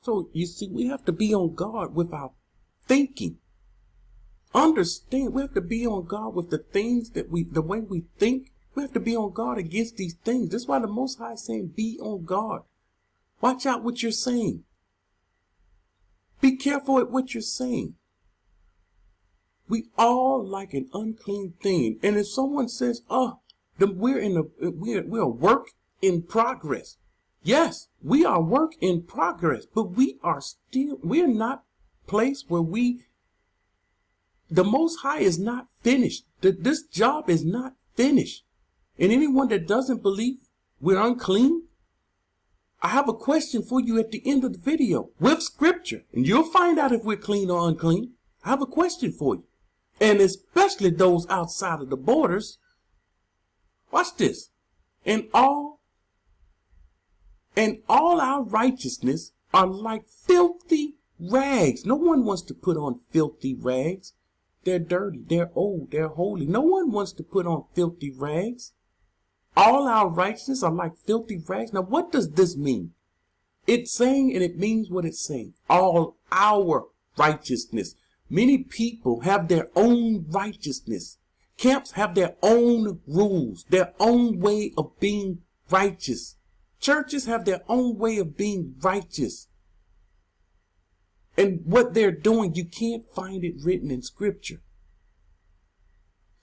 So you see, we have to be on guard with our thinking. Understand, we have to be on guard with the things that the way we think. We have to be on guard against these things. That's why the Most High is saying, be on guard. Watch out what you're saying. Be careful at what you're saying. We all like an unclean thing. And if someone says, we're a work in progress. Yes, we are work in progress, but we're not placed where the Most High is not finished. This job is not finished. And anyone that doesn't believe we're unclean, I have a question for you at the end of the video with scripture, and you'll find out if we're clean or unclean. I have a question for you. And especially those outside of the borders. Watch this. And all our righteousness are like filthy rags. No one wants to put on filthy rags. They're dirty, they're old, they're holy. No one wants to put on filthy rags. All our righteousness are like filthy rags. Now, what does this mean? It's saying, and it means what it's saying. All our righteousness. Many people have their own righteousness. Camps have their own rules, their own way of being righteous. Churches have their own way of being righteous. And what they're doing, you can't find it written in scripture.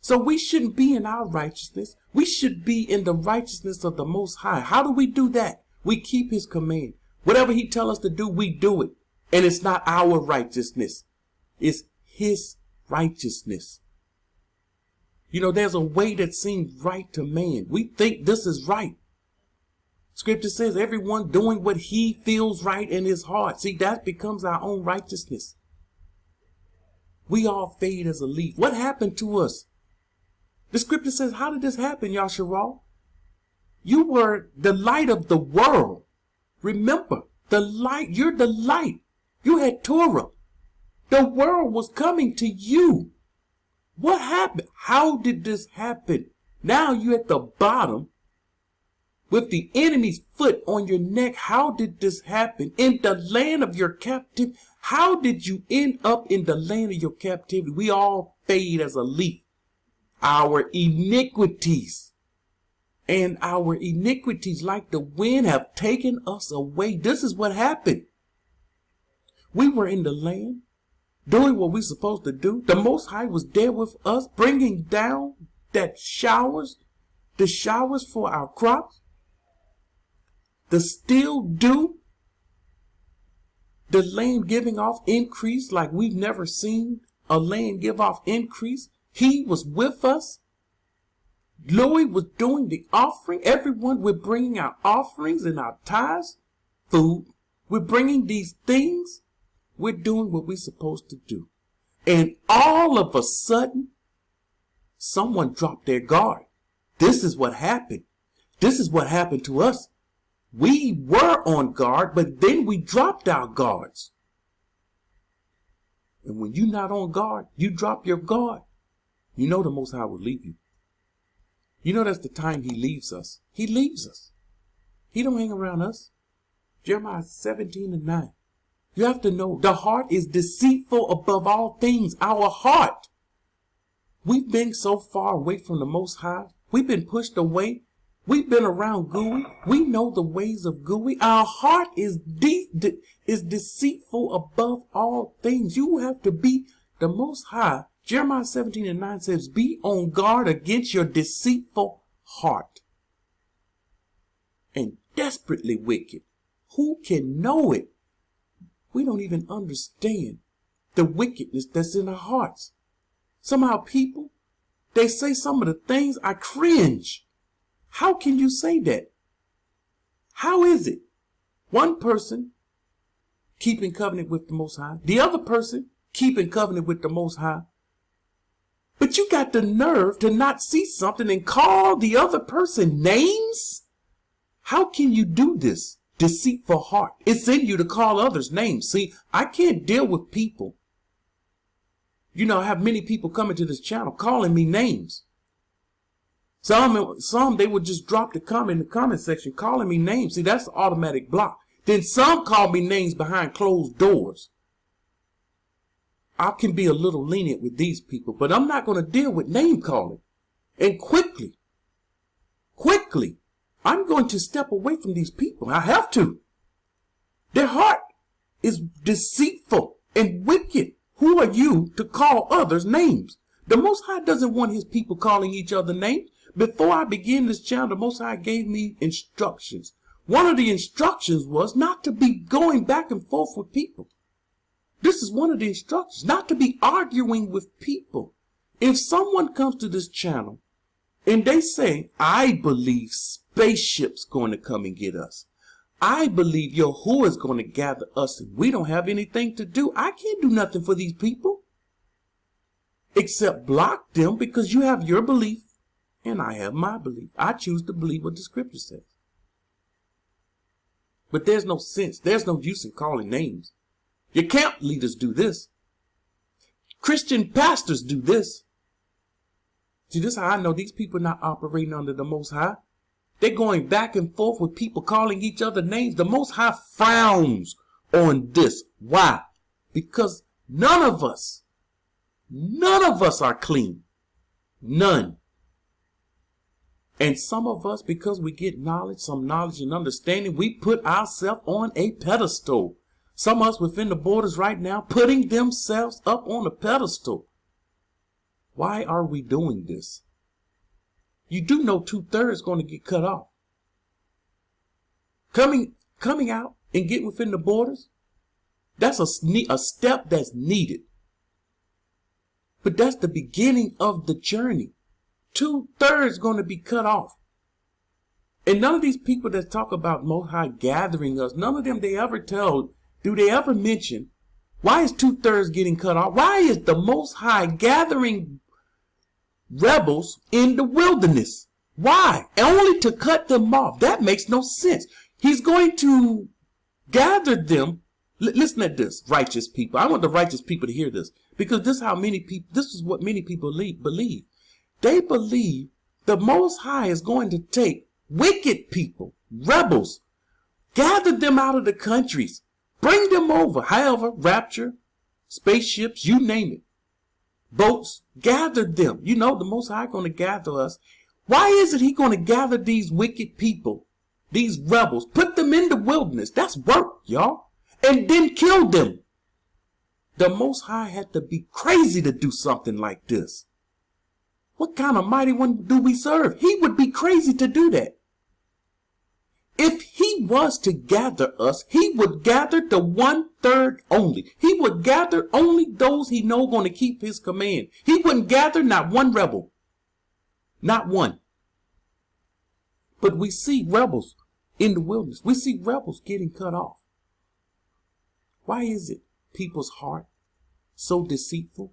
So we shouldn't be in our righteousness. We should be in the righteousness of the Most High. How do we do that? We keep his command. Whatever he tells us to do, we do it. And it's not our righteousness. It's his righteousness. You know, there's a way that seems right to man. We think this is right. Scripture says everyone doing what he feels right in his heart. See, that becomes our own righteousness. We all fade as a leaf. What happened to us? The scripture says, how did this happen, Yasharal? You were the light of the world. Remember, the light, you're the light. You had Torah. The world was coming to you. What happened? How did this happen? Now you're at the bottom with the enemy's foot on your neck. How did this happen? In the land of your captivity. How did you end up in the land of your captivity? We all fade as a leaf. Our iniquities and our iniquities like the wind have taken us away. This is what happened. We were in the land doing what we're supposed to do. The Most High was there with us, bringing down the showers for our crops, the still dew, the land giving off increase like we've never seen a land give off increase. He was with us. Louis was doing the offering. Everyone, we're bringing our offerings and our tithes, food. We're bringing these things. We're doing what we're supposed to do. And all of a sudden, someone dropped their guard. This is what happened. This is what happened to us. We were on guard, but then we dropped our guards. And when you're not on guard, you drop your guard. You know the Most High will leave you. You know that's the time he leaves us. He leaves us. He don't hang around us. Jeremiah 17:9. You have to know the heart is deceitful above all things. Our heart. We've been so far away from the Most High. We've been pushed away. We've been around gooey. We know the ways of gooey. Our heart is deceitful above all things. You have to be the Most High. Jeremiah 17:9 says, be on guard against your deceitful heart. And desperately wicked. Who can know it? We don't even understand the wickedness that's in our hearts. Somehow people, they say some of the things I cringe. How can you say that? How is it? One person keeping covenant with the Most High, the other person keeping covenant with the Most High. But you got the nerve to not see something and call the other person names? How can you do this? Deceitful heart. It's in you to call others names. See, I can't deal with people. You know, I have many people coming to this channel calling me names. Some they would just drop the comment in the comment section calling me names. See, that's the automatic block. Then some call me names behind closed doors. I can be a little lenient with these people, but I'm not going to deal with name calling. And quickly, I'm going to step away from these people. I have to. Their heart is deceitful and wicked. Who are you to call others names? The Most High doesn't want his people calling each other names. Before I began this channel, the Most High gave me instructions. One of the instructions was not to be going back and forth with people. This is one of the instructions, not to be arguing with people. If someone comes to this channel and they say, I believe spaceship's going to come and get us. I believe Yahuwah is going to gather us and we don't have anything to do. I can't do nothing for these people except block them, because you have your belief and I have my belief. I choose to believe what the scripture says. But there's no sense. There's no use in calling names. Your camp leaders do this. Christian pastors do this. See, this is how I know these people are not operating under the Most High. They're going back and forth with people calling each other names. The Most High frowns on this. Why? Because none of us are clean. None. And some of us, because we get knowledge, some knowledge and understanding, we put ourselves on a pedestal. Some of us within the borders right now putting themselves up on a pedestal. Why are we doing this? You do know 2/3 is going to get cut off. Coming out and getting within the borders, that's a step that's needed. But that's the beginning of the journey. 2/3 is going to be cut off. And none of these people that talk about Most High gathering us, none of them do they ever mention, why is 2/3 getting cut off? Why is the Most High gathering rebels in the wilderness? Why? Only to cut them off. That makes no sense. He's going to gather them. Listen at this, righteous people. I want the righteous people to hear this, because this is what many people believe. They believe the Most High is going to take wicked people, rebels, gather them out of the countries, bring them over, however, rapture, spaceships, you name it, boats, gather them. You know the Most High going to gather us. Why is it he going to gather these wicked people, these rebels, put them in the wilderness? That's work, y'all. And then kill them. The Most High had to be crazy to do something like this. What kind of mighty one do we serve? He would be crazy to do that. If he was to gather us, he would gather the 1/3 only. He would gather only those he know going to keep his command. He wouldn't gather not one rebel. Not one. But we see rebels in the wilderness. We see rebels getting cut off. Why is it people's heart so deceitful?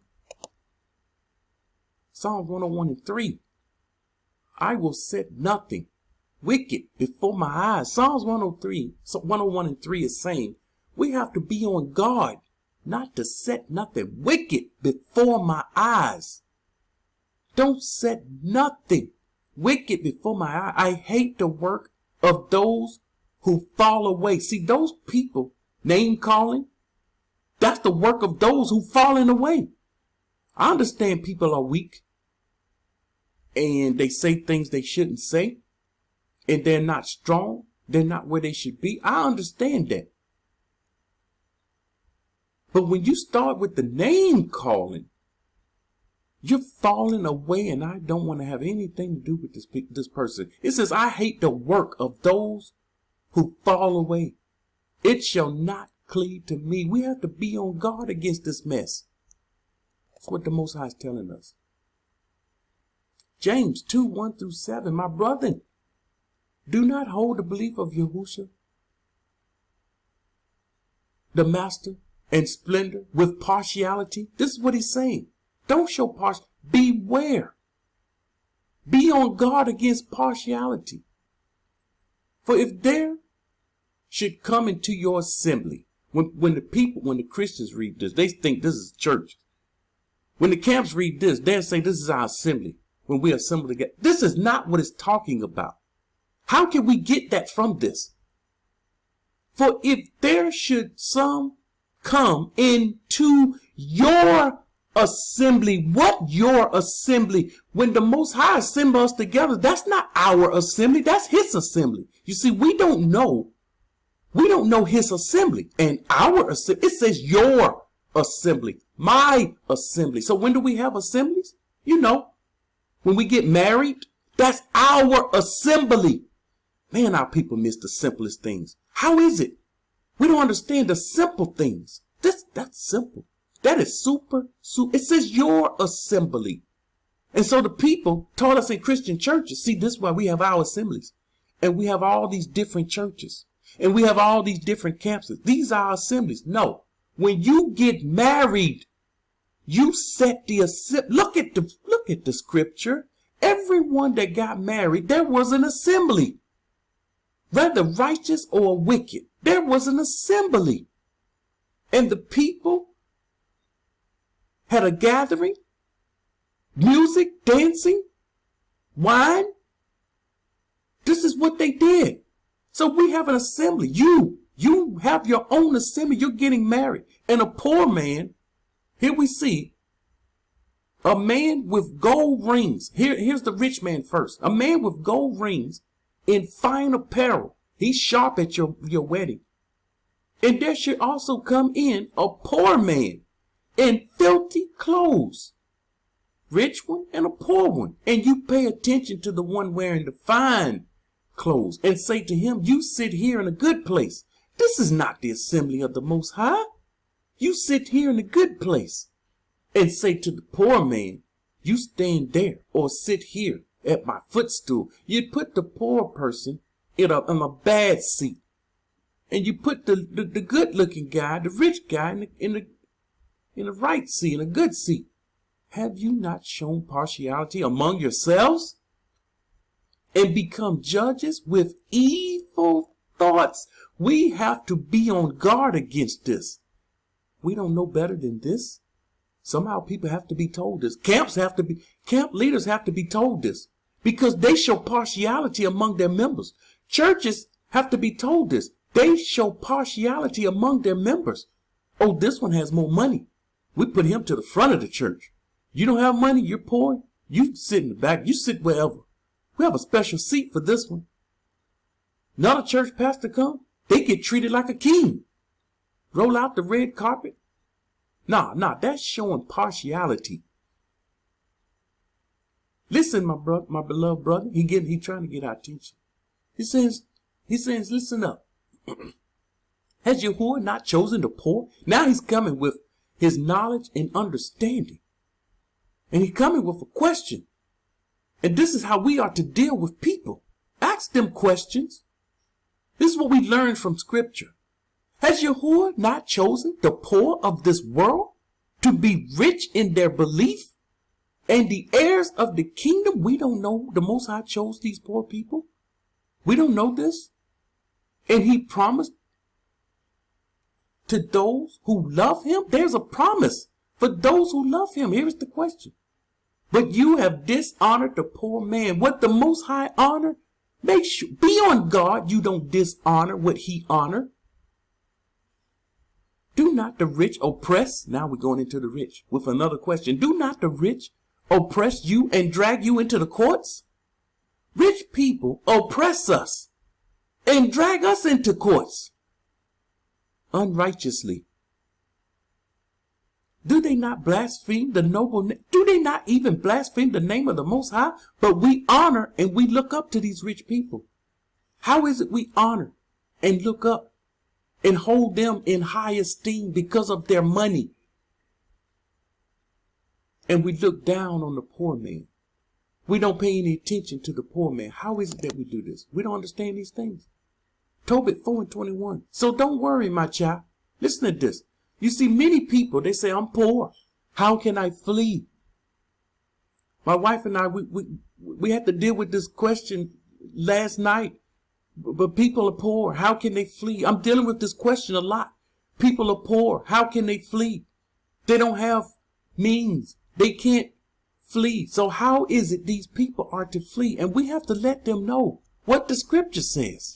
Psalm 101:3. I will set nothing wicked before my eyes. Psalms 101:3 is saying we have to be on guard not to set nothing wicked before my eyes. Don't set nothing wicked before my eye. I hate the work of those who fall away. See, those people, name calling, that's the work of those who fallen away. I understand people are weak and they say things they shouldn't say, and they're not strong. They're not where they should be. I understand that. But when you start with the name calling, you're falling away, and I don't want to have anything to do with this person. It says, I hate the work of those who fall away. It shall not cleave to me. We have to be on guard against this mess. That's what the Most High is telling us. James 2:1-7. My brethren, do not hold the belief of Yahushua, the master, and splendor with partiality. This is what he's saying. Don't show partiality. Beware. Be on guard against partiality. For if there should come into your assembly, when the Christians read this, they think this is church. When the camps read this, they'll say this is our assembly. When we assemble together. This is not what it's talking about. How can we get that from this? For if there should some come into your assembly, what your assembly? When the Most High assemble us together, that's not our assembly, that's his assembly. You see, we don't know his assembly and our assembly. It says your assembly, my assembly. So when do we have assemblies? You know, when we get married, that's our assembly. Man, our people miss the simplest things. How is it? We don't understand the simple things. That's simple. That is super. It says your assembly. And so the people taught us in Christian churches, see, this is why we have our assemblies. And we have all these different churches. And we have all these different campuses. These are our assemblies. No. When you get married, you set the assembly. Look at the scripture. Everyone that got married, there was an assembly. Whether righteous or wicked, there was an assembly. And the people had a gathering, music, dancing, wine. This is what they did. So we have an assembly. You have your own assembly. You're getting married. And a poor man, here we see a man with gold rings. Here's the rich man first. A man with gold rings in fine apparel. He's sharp at your wedding. And there should also come in a poor man in filthy clothes. Rich one and a poor one. And you pay attention to the one wearing the fine clothes and say to him, you sit here in a good place. This is not the assembly of the Most High. You sit here in a good place. And say to the poor man, you stand there or sit here at my footstool. You'd put the poor person in a bad seat. And you put the good looking guy, the rich guy in the right seat, in a good seat. Have you not shown partiality among yourselves? And become judges with evil thoughts. We have to be on guard against this. We don't know better than this. Somehow people have to be told this. Camp leaders have to be told this because they show partiality among their members. Churches have to be told this. They show partiality among their members. Oh, this one has more money. We put him to the front of the church. You don't have money, you're poor. You sit in the back. You sit wherever. We have a special seat for this one. Not a church pastor come. They get treated like a king. Roll out the red carpet. Nah, that's showing partiality. Listen, my beloved brother. He trying to get our attention. He says, listen up. Has Yahuwah not chosen the poor? Now he's coming with his knowledge and understanding. And he's coming with a question. And this is how we are to deal with people. Ask them questions. This is what we learned from scripture. Has Yahuwah not chosen the poor of this world to be rich in their belief and the heirs of the kingdom? We don't know the Most High chose these poor people. We don't know this. And he promised to those who love him. There's a promise for those who love him. Here's the question. But you have dishonored the poor man. What the Most High honor? Make sure, be on guard you don't dishonor what he honored. Do not the rich oppress? Now we're going into the rich with another question. Do not the rich oppress you and drag you into the courts? Rich people oppress us and drag us into courts unrighteously. Do they not blaspheme the noble name? Do they not even blaspheme the name of the Most High? But we honor and we look up to these rich people. How is it we honor and look up and hold them in high esteem because of their money? And we look down on the poor man. We don't pay any attention to the poor man. How is it that we do this? We don't understand these things. Tobit 4:21. So don't worry, my child. Listen to this. You see, many people, they say, I'm poor. How can I flee? My wife and I, we had to deal with this question last night. But people are poor. How can they flee? I'm dealing with this question a lot. People are poor. How can they flee? They don't have means. They can't flee. So how is it these people are to flee? And we have to let them know what the scripture says.